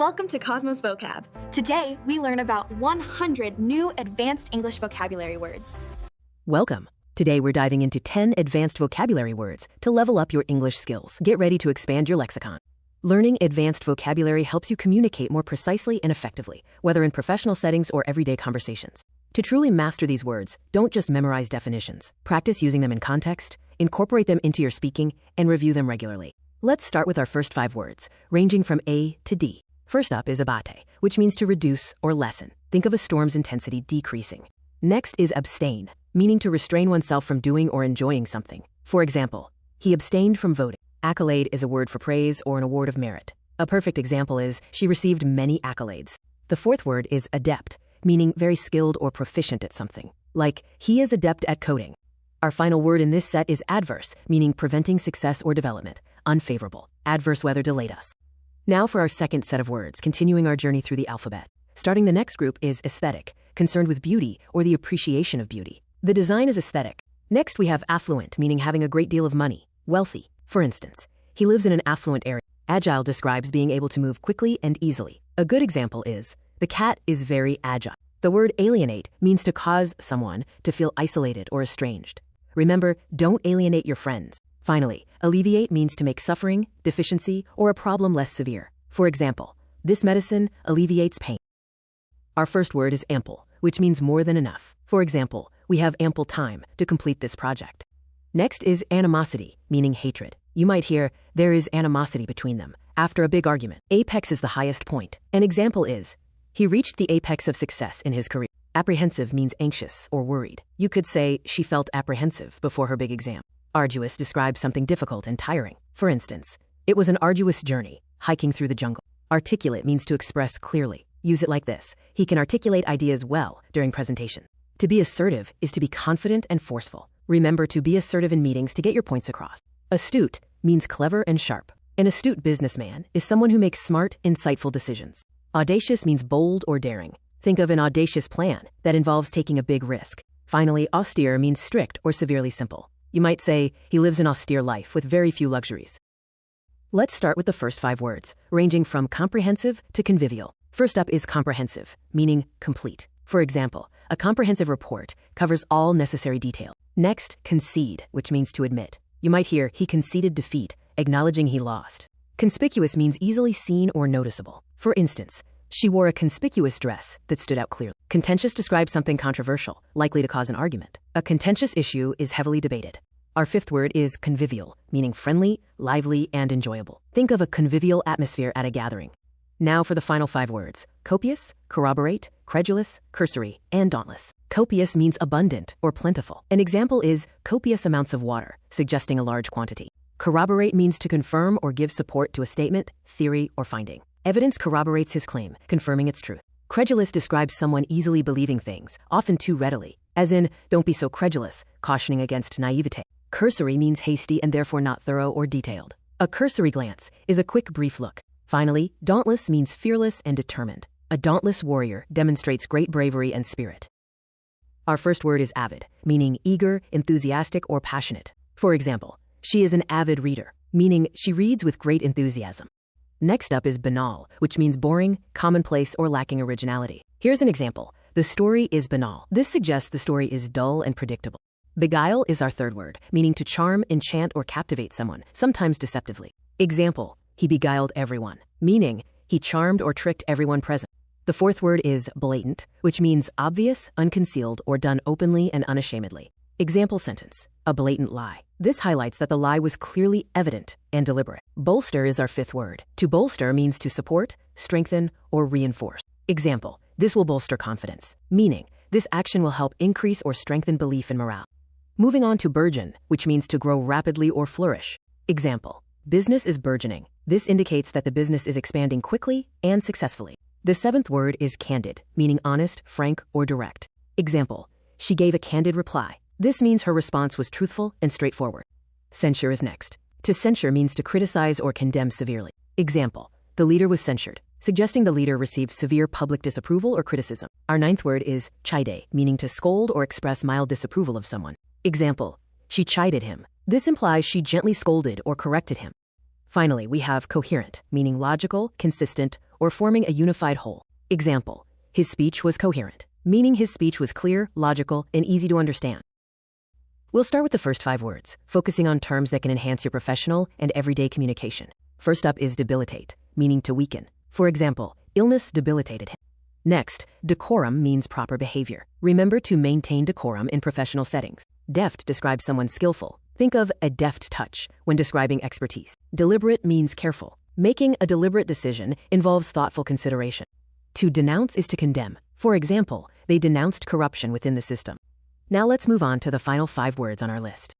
Welcome to Cosmos Vocab. Today, we learn about 100 new advanced English vocabulary words. Welcome. Today we're diving into 10 advanced vocabulary words to level up your English skills. Get ready to expand your lexicon. Learning advanced vocabulary helps you communicate more precisely and effectively, whether in professional settings or everyday conversations. To truly master these words, don't just memorize definitions. Practice using them in context, incorporate them into your speaking, and review them regularly. Let's start with our first 5 words, ranging from A to D. First up is abate, which means to reduce or lessen. Think of a storm's intensity decreasing. Next is abstain, meaning to restrain oneself from doing or enjoying something. For example, he abstained from voting. Accolade is a word for praise or an award of merit. A perfect example is, she received many accolades. The fourth word is adept, meaning very skilled or proficient at something. Like, he is adept at coding. Our final word in this set is adverse, meaning preventing success or development. Unfavorable. Adverse weather delayed us. Now for our second set of words, continuing our journey through the alphabet. Starting the next group is aesthetic, concerned with beauty or the appreciation of beauty. The design is aesthetic. Next we have affluent, meaning having a great deal of money, wealthy. For instance, he lives in an affluent area. Agile describes being able to move quickly and easily. A good example is, the cat is very agile. The word alienate means to cause someone to feel isolated or estranged. Remember, don't alienate your friends. Finally, alleviate means to make suffering, deficiency, or a problem less severe. For example, this medicine alleviates pain. Our first word is ample, which means more than enough. For example, we have ample time to complete this project. Next is animosity, meaning hatred. You might hear, there is animosity between them. After a big argument, apex is the highest point. An example is, he reached the apex of success in his career. Apprehensive means anxious or worried. You could say, she felt apprehensive before her big exam. Arduous describes something difficult and tiring. For instance, it was an arduous journey, hiking through the jungle. Articulate means to express clearly. Use it like this. He can articulate ideas well during presentation. To be assertive is to be confident and forceful. Remember to be assertive in meetings to get your points across. Astute means clever and sharp. An astute businessman is someone who makes smart, insightful decisions. Audacious means bold or daring. Think of an audacious plan that involves taking a big risk. Finally, austere means strict or severely simple. You might say, he lives an austere life with very few luxuries. Let's start with the first 5 words, ranging from comprehensive to convivial. First up is comprehensive, meaning complete. For example, a comprehensive report covers all necessary detail. Next, concede, which means to admit. You might hear, he conceded defeat, acknowledging he lost. Conspicuous means easily seen or noticeable. For instance, she wore a conspicuous dress that stood out clearly. Contentious describes something controversial, likely to cause an argument. A contentious issue is heavily debated. Our fifth word is convivial, meaning friendly, lively, and enjoyable. Think of a convivial atmosphere at a gathering. Now for the final 5 words, copious, corroborate, credulous, cursory, and dauntless. Copious means abundant or plentiful. An example is copious amounts of water, suggesting a large quantity. Corroborate means to confirm or give support to a statement, theory, or finding. Evidence corroborates his claim, confirming its truth. Credulous describes someone easily believing things, often too readily, as in, don't be so credulous, cautioning against naivete. Cursory means hasty and therefore not thorough or detailed. A cursory glance is a quick, brief look. Finally, dauntless means fearless and determined. A dauntless warrior demonstrates great bravery and spirit. Our first word is avid, meaning eager, enthusiastic, or passionate. For example, she is an avid reader, meaning she reads with great enthusiasm. Next up is banal, which means boring, commonplace, or lacking originality. Here's an example. The story is banal. This suggests the story is dull and predictable. Beguile is our third word, meaning to charm, enchant, or captivate someone, sometimes deceptively. Example, he beguiled everyone, meaning he charmed or tricked everyone present. The fourth word is blatant, which means obvious, unconcealed, or done openly and unashamedly. Example sentence, a blatant lie. This highlights that the lie was clearly evident and deliberate. Bolster is our fifth word. To bolster means to support, strengthen, or reinforce. Example, this will bolster confidence, meaning this action will help increase or strengthen belief and morale. Moving on to burgeon, which means to grow rapidly or flourish. Example, business is burgeoning. This indicates that the business is expanding quickly and successfully. The seventh word is candid, meaning honest, frank, or direct. Example, she gave a candid reply. This means her response was truthful and straightforward. Censure is next. To censure means to criticize or condemn severely. Example, the leader was censured, suggesting the leader received severe public disapproval or criticism. Our ninth word is chide, meaning to scold or express mild disapproval of someone. Example, she chided him. This implies she gently scolded or corrected him. Finally, we have coherent, meaning logical, consistent, or forming a unified whole. Example, his speech was coherent, meaning his speech was clear, logical, and easy to understand. We'll start with the first 5 words, focusing on terms that can enhance your professional and everyday communication. First up is debilitate, meaning to weaken. For example, illness debilitated him. Next, decorum means proper behavior. Remember to maintain decorum in professional settings. Deft describes someone skillful. Think of a deft touch when describing expertise. Deliberate means careful. Making a deliberate decision involves thoughtful consideration. To denounce is to condemn. For example, they denounced corruption within the system. Now let's move on to the final 5 words on our list.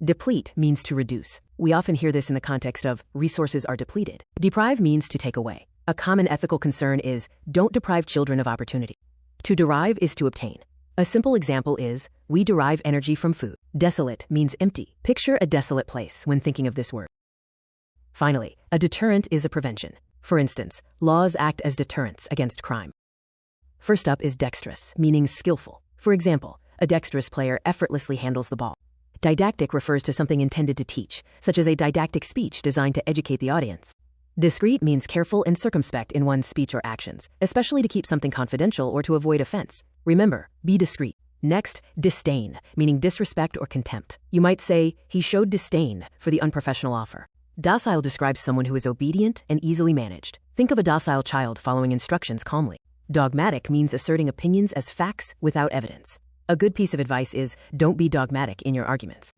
Deplete means to reduce. We often hear this in the context of resources are depleted. Deprive means to take away. A common ethical concern is don't deprive children of opportunity. To derive is to obtain. A simple example is, we derive energy from food. Desolate means empty. Picture a desolate place when thinking of this word. Finally, a deterrent is a prevention. For instance, laws act as deterrents against crime. First up is dexterous, meaning skillful. For example, a dexterous player effortlessly handles the ball. Didactic refers to something intended to teach, such as a didactic speech designed to educate the audience. Discreet means careful and circumspect in one's speech or actions, especially to keep something confidential or to avoid offense. Remember, be discreet. Next, disdain, meaning disrespect or contempt. You might say, he showed disdain for the unprofessional offer. Docile describes someone who is obedient and easily managed. Think of a docile child following instructions calmly. Dogmatic means asserting opinions as facts without evidence. A good piece of advice is, don't be dogmatic in your arguments.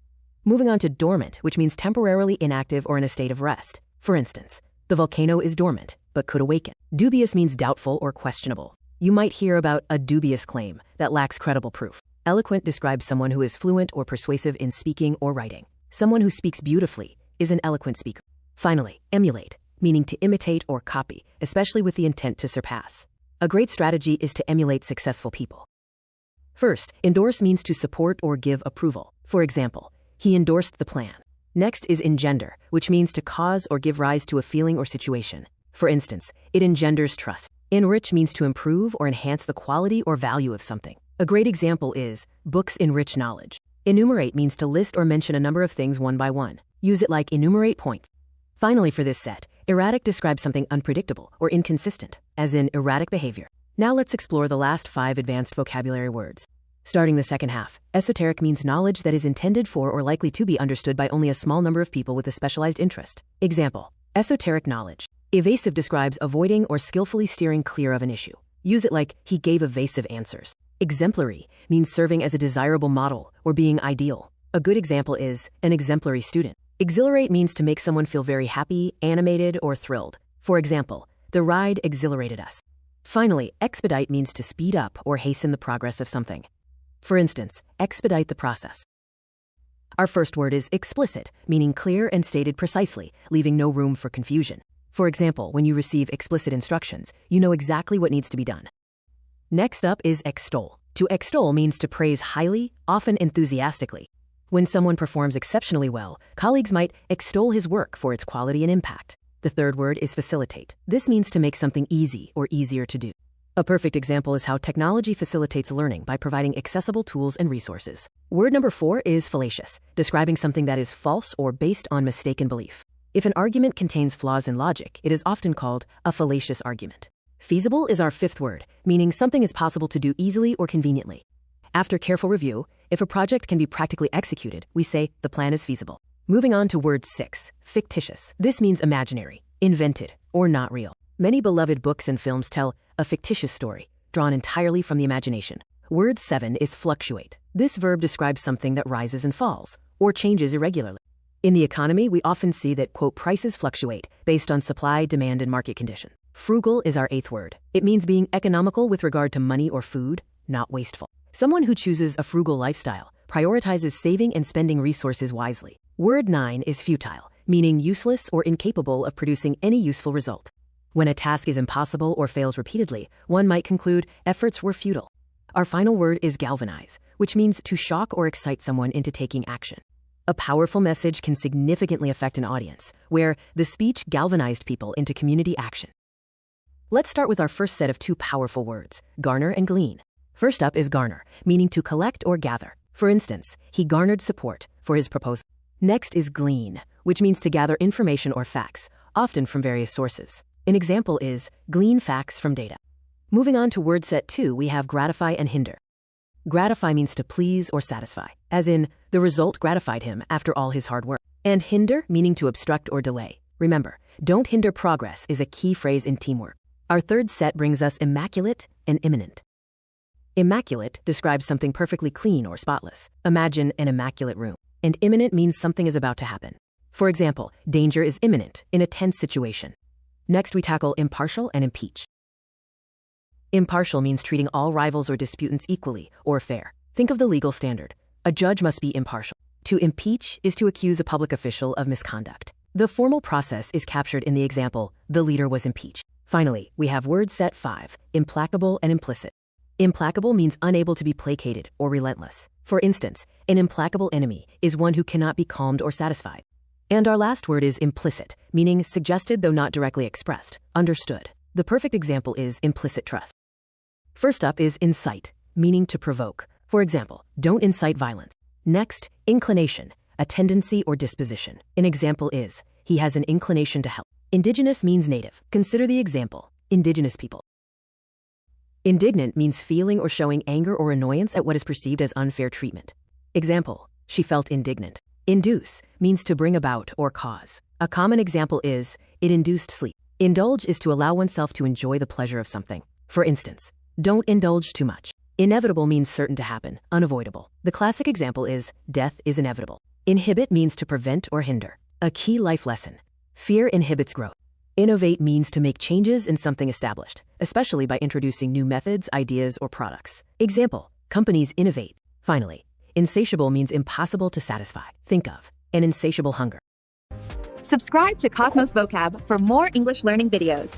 Moving on to dormant, which means temporarily inactive or in a state of rest. For instance, the volcano is dormant, but could awaken. Dubious means doubtful or questionable. You might hear about a dubious claim that lacks credible proof. Eloquent describes someone who is fluent or persuasive in speaking or writing. Someone who speaks beautifully is an eloquent speaker. Finally, emulate, meaning to imitate or copy, especially with the intent to surpass. A great strategy is to emulate successful people. First, endorse means to support or give approval. For example, he endorsed the plan. Next is engender, which means to cause or give rise to a feeling or situation. For instance, it engenders trust. Enrich means to improve or enhance the quality or value of something. A great example is, books enrich knowledge. Enumerate means to list or mention a number of things one by one. Use it like enumerate points. Finally, for this set, erratic describes something unpredictable or inconsistent, as in erratic behavior. Now let's explore the last 5 advanced vocabulary words. Starting the second half, esoteric means knowledge that is intended for or likely to be understood by only a small number of people with a specialized interest. Example, esoteric knowledge. Evasive describes avoiding or skillfully steering clear of an issue. Use it like, he gave evasive answers. Exemplary means serving as a desirable model or being ideal. A good example is, an exemplary student. Exhilarate means to make someone feel very happy, animated, or thrilled. For example, the ride exhilarated us. Finally, expedite means to speed up or hasten the progress of something. For instance, expedite the process. Our first word is explicit, meaning clear and stated precisely, leaving no room for confusion. For example, when you receive explicit instructions, you know exactly what needs to be done. Next up is extol. To extol means to praise highly, often enthusiastically. When someone performs exceptionally well, colleagues might extol his work for its quality and impact. The third word is facilitate. This means to make something easy or easier to do. A perfect example is how technology facilitates learning by providing accessible tools and resources. Word number 4 is fallacious, describing something that is false or based on mistaken belief. If an argument contains flaws in logic, it is often called a fallacious argument. Feasible is our 5th word, meaning something is possible to do easily or conveniently. After careful review, if a project can be practically executed, we say the plan is feasible. Moving on to word 6, fictitious. This means imaginary, invented, or not real. Many beloved books and films tell a fictitious story, drawn entirely from the imagination. Word 7 is fluctuate. This verb describes something that rises and falls, or changes irregularly. In the economy, we often see that, quote, prices fluctuate based on supply, demand, and market conditions. Frugal is our 8th word. It means being economical with regard to money or food, not wasteful. Someone who chooses a frugal lifestyle prioritizes saving and spending resources wisely. Word 9 is futile, meaning useless or incapable of producing any useful result. When a task is impossible or fails repeatedly, one might conclude efforts were futile. Our final word is galvanize, which means to shock or excite someone into taking action. A powerful message can significantly affect an audience, where the speech galvanized people into community action. Let's start with our first set of 2 powerful words, garner and glean. First up is garner, meaning to collect or gather. For instance, he garnered support for his proposal. Next is glean, which means to gather information or facts, often from various sources. An example is glean facts from data. Moving on to word set 2, we have gratify and hinder. Gratify means to please or satisfy, as in, the result gratified him after all his hard work. And hinder, meaning to obstruct or delay. Remember, don't hinder progress is a key phrase in teamwork. Our third set brings us immaculate and imminent. Immaculate describes something perfectly clean or spotless. Imagine an immaculate room. And imminent means something is about to happen. For example, danger is imminent in a tense situation. Next, we tackle impartial and impeach. Impartial means treating all rivals or disputants equally or fair. Think of the legal standard. A judge must be impartial. To impeach is to accuse a public official of misconduct. The formal process is captured in the example, the leader was impeached. Finally, we have word set 5, implacable and implicit. Implacable means unable to be placated or relentless. For instance, an implacable enemy is one who cannot be calmed or satisfied. And our last word is implicit, meaning suggested though not directly expressed, understood. The perfect example is implicit trust. First up is incite, meaning to provoke. For example, don't incite violence. Next, inclination, a tendency or disposition. An example is, he has an inclination to help. Indigenous means native. Consider the example, indigenous people. Indignant means feeling or showing anger or annoyance at what is perceived as unfair treatment. Example, she felt indignant. Induce means to bring about or cause. A common example is, it induced sleep. Indulge is to allow oneself to enjoy the pleasure of something. For instance, don't indulge too much. Inevitable means certain to happen, unavoidable. The classic example is, death is inevitable. Inhibit means to prevent or hinder. A key life lesson. Fear inhibits growth. Innovate means to make changes in something established, especially by introducing new methods, ideas, or products. Example, companies innovate. Finally, insatiable means impossible to satisfy. Think of an insatiable hunger. Subscribe to Cosmos Vocab for more English learning videos.